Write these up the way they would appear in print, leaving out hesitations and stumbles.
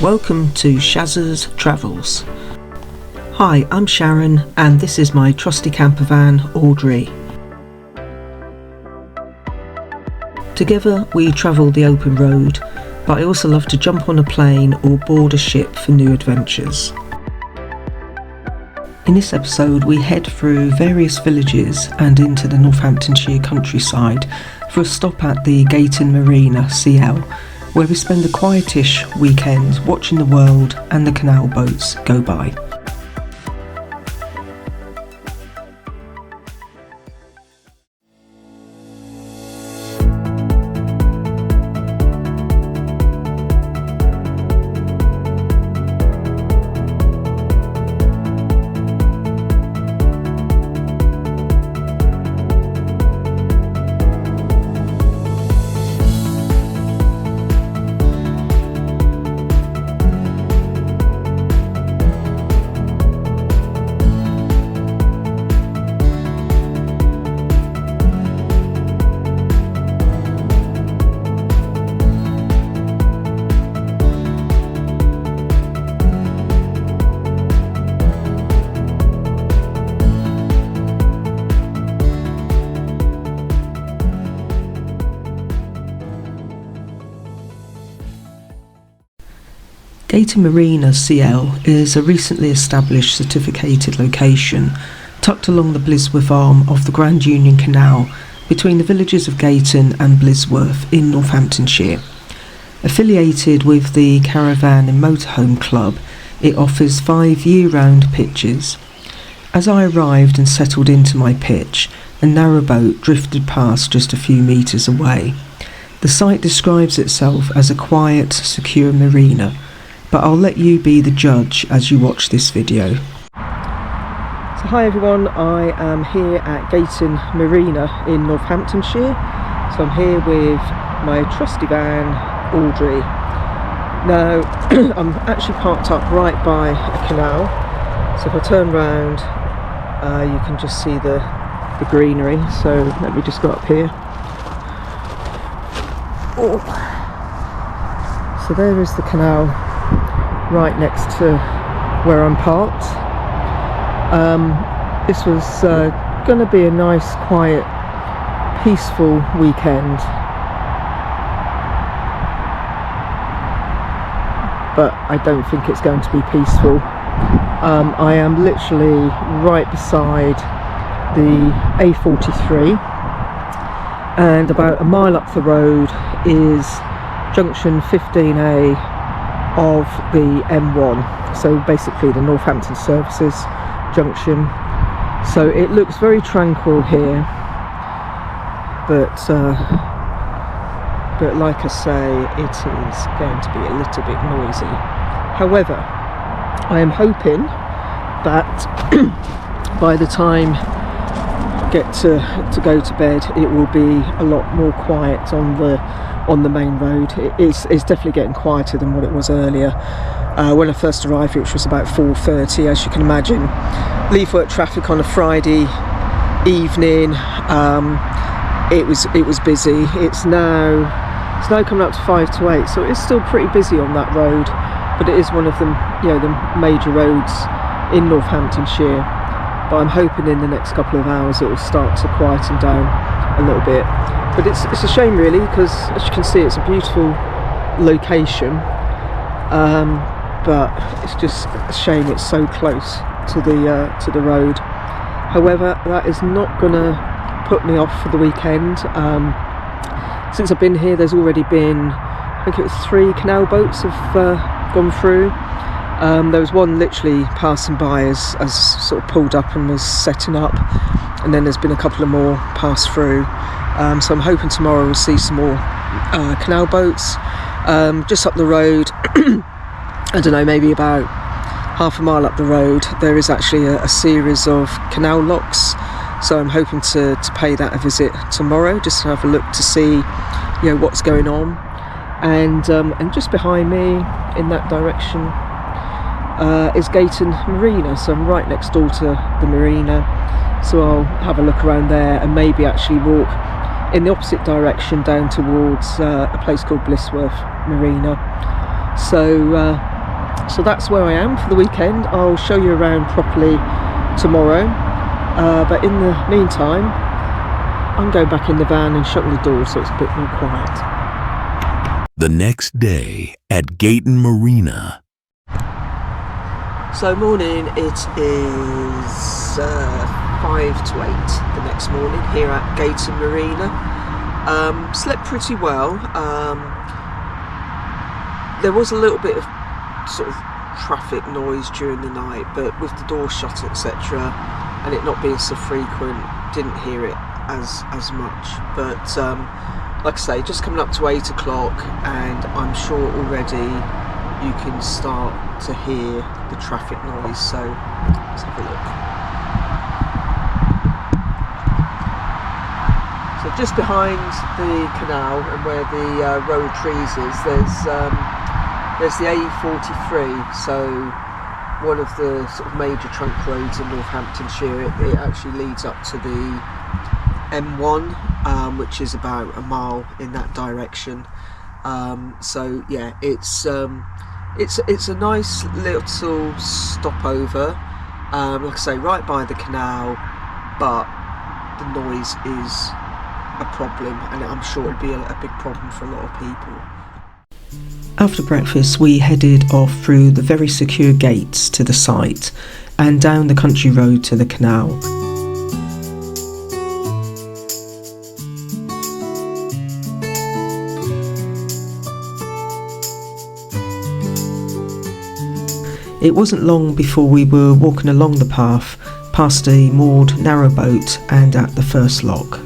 Welcome to Shazza's Travels. Hi, I'm Sharon and this is my trusty camper van, Audrey. Together we travel the open road, but I also love to jump on a plane or board a ship for new adventures. In this episode we head through various villages and into the Northamptonshire countryside for a stop at the Gayton Marina CL, where we spend a quietish weekend watching the world and the canal boats go by. Gayton Marina CL is a recently established certificated location tucked along the Blisworth arm of the Grand Union Canal between the villages of Gayton and Blisworth in Northamptonshire. Affiliated with the Caravan and Motorhome Club, it offers 5 year-round pitches. As I arrived and settled into my pitch, a narrowboat drifted past just a few metres away. The site describes itself as a quiet, secure marina, but I'll let you be the judge as you watch this video. So hi everyone, I am here at Gayton Marina in Northamptonshire. So I'm here with my trusty van, Audrey. Now, I'm actually parked up right by a canal. So if I turn round, you can just see the greenery. So let me just go up here. Oh. So there is the canal, right next to where I'm parked. This was going to be a nice, quiet, peaceful weekend, but I don't think it's going to be peaceful. I am literally right beside the A43, and about a mile up the road is junction 15A of the M1, so basically the Northampton Services junction. So it looks very tranquil here, but like I say, it is going to be a little bit noisy. However, I am hoping that by the time I get to go to bed, it will be a lot more quiet on the main road. It's definitely getting quieter than what it was earlier. When I first arrived, which was about 4:30, as you can imagine, leave work traffic on a Friday evening. It was busy. It's now coming up to 5 to 8, so it's still pretty busy on that road. But it is one of them, the major roads in Northamptonshire. But I'm hoping in the next couple of hours it will start to quieten down a little bit. But it's a shame really, because as you can see, it's a beautiful location, but it's just a shame it's so close to the road. However, that is not going to put me off for the weekend. Since I've been here, there's already been, I think it was 3 canal boats have gone through. There was one literally passing by as sort of pulled up and was setting up, and then there's been a couple of more pass through. So I'm hoping tomorrow we'll see some more canal boats. Just up the road, I don't know, maybe about half a mile up the road, there is actually a series of canal locks. So I'm hoping to pay that a visit tomorrow, just to have a look to see, what's going on. And just behind me in that direction is Gayton Marina, so I'm right next door to the marina. So I'll have a look around there and maybe actually walk in the opposite direction down towards a place called Blisworth Marina. So So that's where I am for the weekend. I'll show you around properly tomorrow, but in the meantime I'm going back in the van and shutting the door so it's a bit more quiet. The next day at Gayton Marina. So morning, it is 5 to 8 the next morning here at Gayton Marina. Slept pretty well. There was a little bit of sort of traffic noise during the night, but with the door shut, etc., and it not being so frequent, didn't hear it as much. But like I say, just coming up to 8 o'clock, and I'm sure already you can start to hear the traffic noise. So let's have a look. So just behind the canal and where the row of trees is, there's the A43, so one of the sort of major trunk roads in Northamptonshire. It actually leads up to the M1, which is about a mile in that direction. So yeah, it's a nice little stopover, like I say, right by the canal, but the noise is a problem, and I'm sure it'll be a big problem for a lot of people. After breakfast, we headed off through the very secure gates to the site and down the country road to the canal. It wasn't long before we were walking along the path, past a moored narrowboat and at the first lock.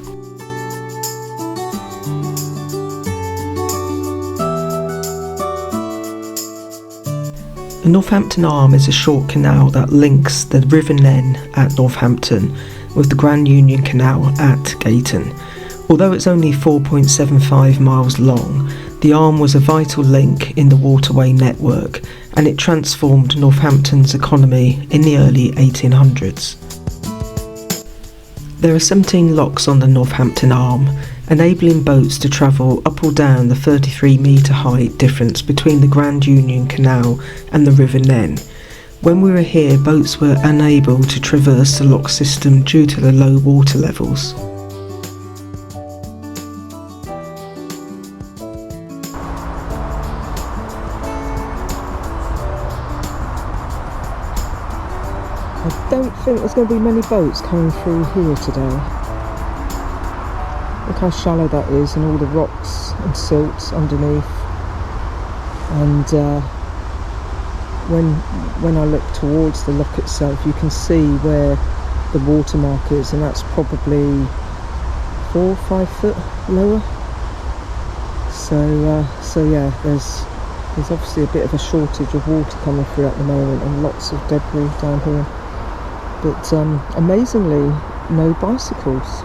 The Northampton Arm is a short canal that links the River Nen at Northampton with the Grand Union Canal at Gayton. Although it's only 4.75 miles long, the Arm was a vital link in the waterway network, and it transformed Northampton's economy in the early 1800s. There are 17 locks on the Northampton Arm, enabling boats to travel up or down the 33-metre height difference between the Grand Union Canal and the River Nen. When we were here, boats were unable to traverse the lock system due to the low water levels. I don't think there's going to be many boats coming through here today. Look how shallow that is, and all the rocks and silts underneath. And when I look towards the lock itself, you can see where the watermark is, and that's probably 4 or 5 foot lower. So yeah, there's obviously a bit of a shortage of water coming through at the moment, and lots of debris down here. But amazingly, no bicycles.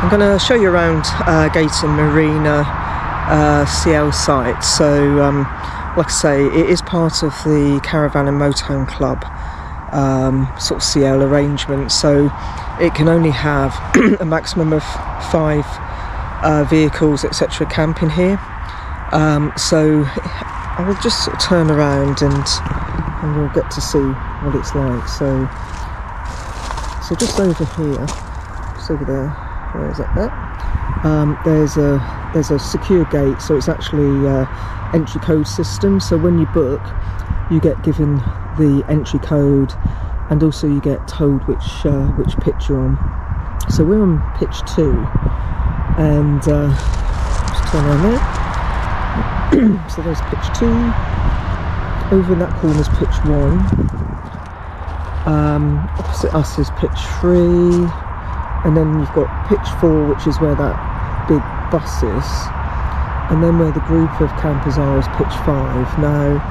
I'm going to show you around Gayton Marina CL site. So like I say, it is part of the Caravan and Motorhome Club sort of CL arrangement, so it can only have a maximum of 5 vehicles etc. camping here. So I will just sort of turn around and we'll get to see what it's like. So So just over here, just over there, where is it? There. There's a secure gate, so it's actually entry code system. So when you book, you get given the entry code, and also you get told which pitch you're on. So we're on pitch 2, and just turn around there. So there's pitch 2. Over in that corner is pitch 1. Opposite us is pitch 3, and then you've got pitch 4, which is where that big bus is, and then where the group of campers are is pitch 5. Now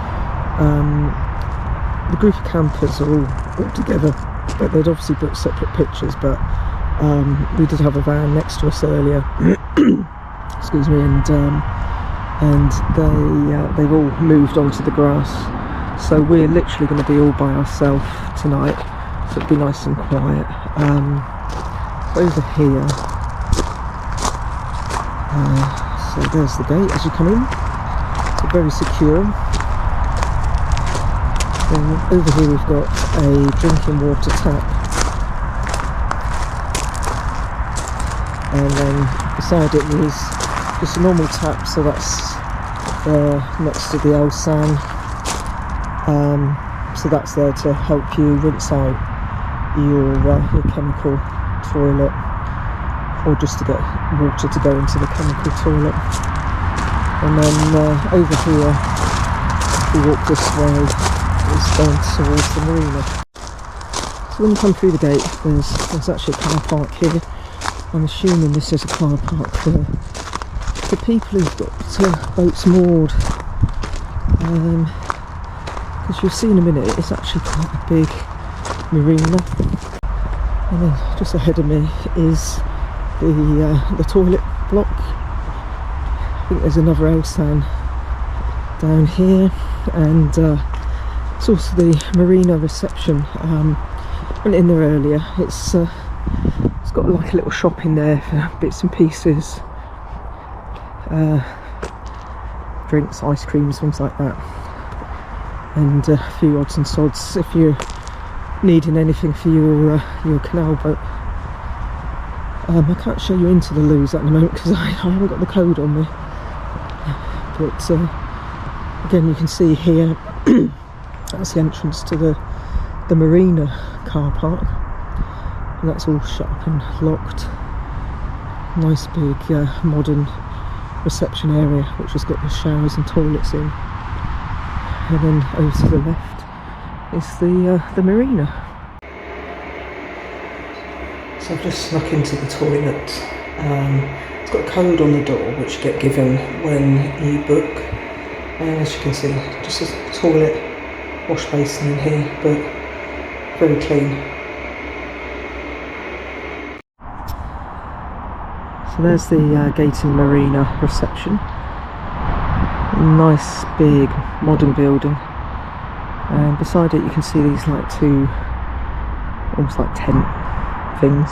the group of campers are all together, but they'd obviously booked separate pitches, but we did have a van next to us earlier excuse me, and they've all moved onto the grass, so we're literally going to be all by ourselves tonight, so it'll be nice and quiet. Over here, so there's the gate as you come in, so very secure. And over here we've got a drinking water tap, and then beside it is just a normal tap, so that's next to the Elsan, so that's there to help you rinse out your chemical toilet, or just to get water to go into the chemical toilet. And then over here, if we walk this way, it's going towards the marina. So when you come through the gate, there's actually a car park here. I'm assuming this is a car park for people who've got boats moored, because you'll see in a minute it's actually quite a big marina. And then just ahead of me is the toilet block. I think there's another Elsan down here, and it's also the marina reception. Went in there earlier. It's got like a little shop in there for bits and pieces, drinks, ice creams, things like that, and a few odds and sods if you're needing anything for your canal boat. I can't show you into the loos at the moment because I haven't got the code on me, but again you can see here that's the entrance to the marina car park, and that's all shut up and locked. Nice big modern reception area which has got the showers and toilets in, and then over to the left is the marina. So I've just snuck into the toilet. It's got a code on the door which you get given when you book, and as you can see, just a toilet, wash basin in here, but very clean. So there's the Gayton Marina reception. Nice big modern building, and beside it you can see these like two almost like tent things,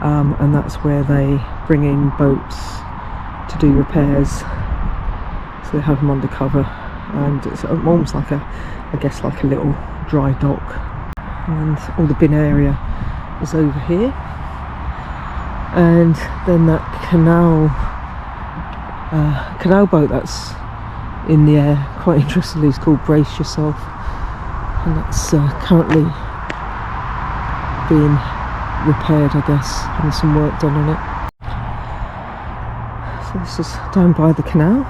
and that's where they bring in boats to do repairs, so they have them under cover, and it's almost like I guess like a little dry dock. And all the bin area is over here, and then that canal boat that's in the air, quite interestingly, is called Brace Yourself, and that's currently being repaired, I guess, having some work done on it. So this is down by the canal,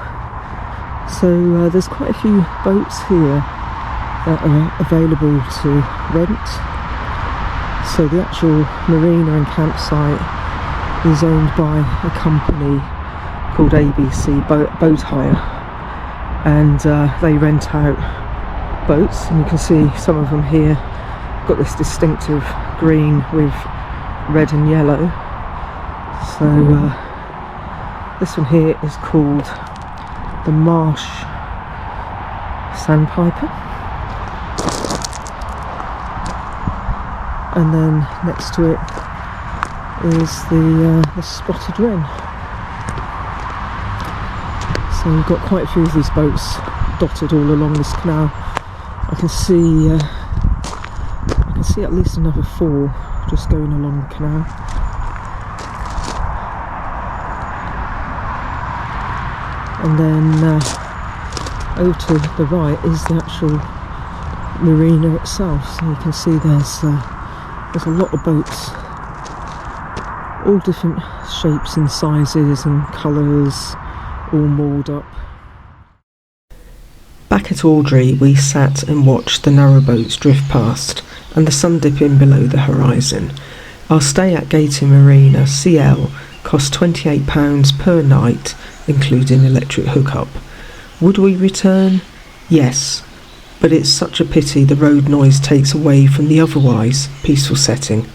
so there's quite a few boats here that are available to rent. So the actual marina and campsite is owned by a company called ABC Boat Hire, and they rent out boats, and you can see some of them here got this distinctive green with red and yellow. So this one here is called the Marsh Sandpiper, and then next to it is the Spotted Wren. So we've got quite a few of these boats dotted all along this canal. I can see at least another 4 just going along the canal. And then over to the right is the actual marina itself. So you can see there's a lot of boats, all different shapes and sizes and colours, all moored up. Back at Audrey, we sat and watched the narrowboats drift past and the sun dipping below the horizon. Our stay at Gayton Marina CL cost £28 per night, including electric hookup. Would we return? Yes, but it's such a pity the road noise takes away from the otherwise peaceful setting.